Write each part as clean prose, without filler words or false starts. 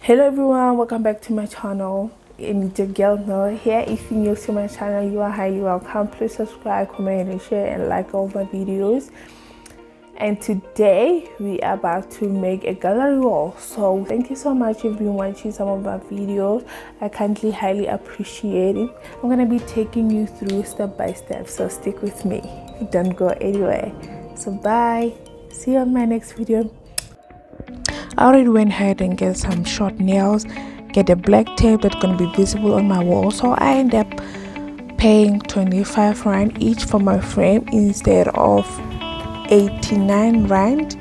Hello everyone, welcome back to my channel. And it's your girl Noah here. If you're new to my channel, you are highly welcome. Please subscribe, comment and share and like all my videos. And today we are about to make a gallery wall. So thank you so much if you've been watching some of my videos. I kindly highly appreciate it. I'm gonna be taking you through step by step, so stick with me, don't go anywhere. So bye, see you on my next video. I already went ahead and get some short nails, get a black tape that's going to be visible on my wall. So I end up paying 25 rand each for my frame instead of 89 rand.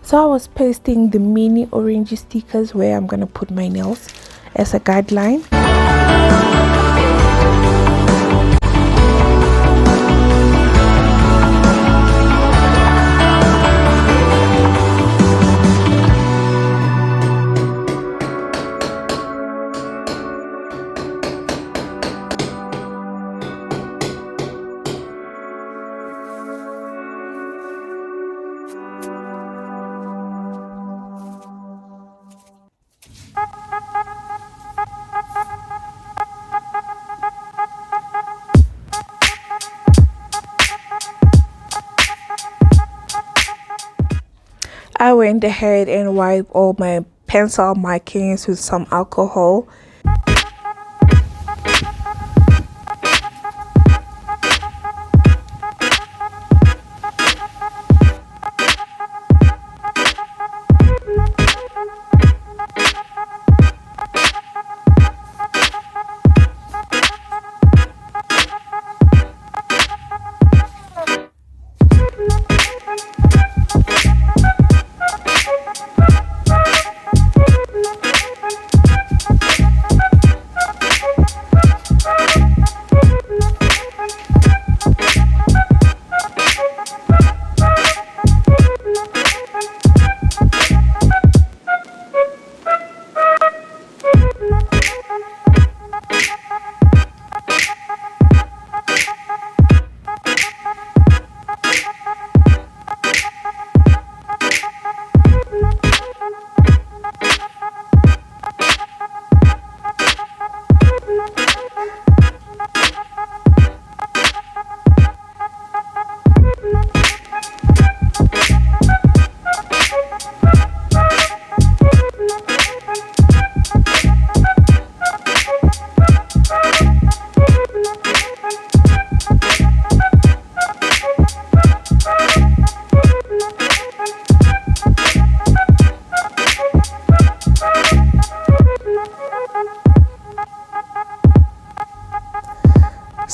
So I was pasting the mini orange stickers where I'm gonna put my nails as a guideline. I went ahead and wiped all my pencil markings with some alcohol.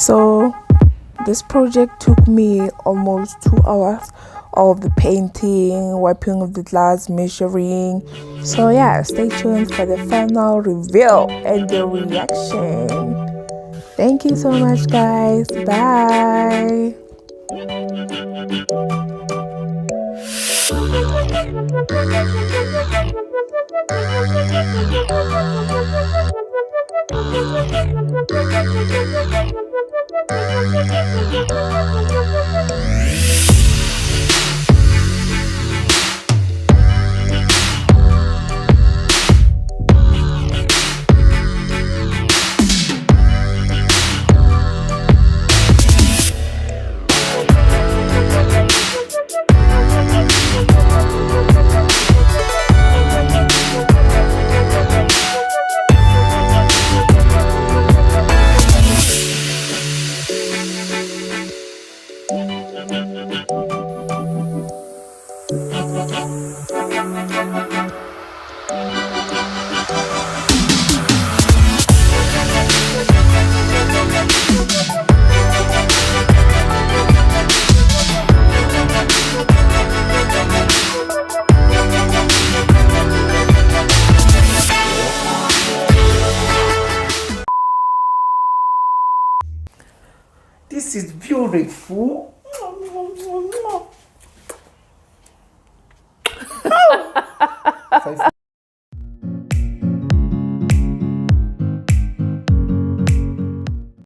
So this project took me almost 2 hours of the painting, wiping of the glass, measuring. So yeah, stay tuned for the final reveal and the reaction. Thank you so much, guys. Bye. This is beautiful.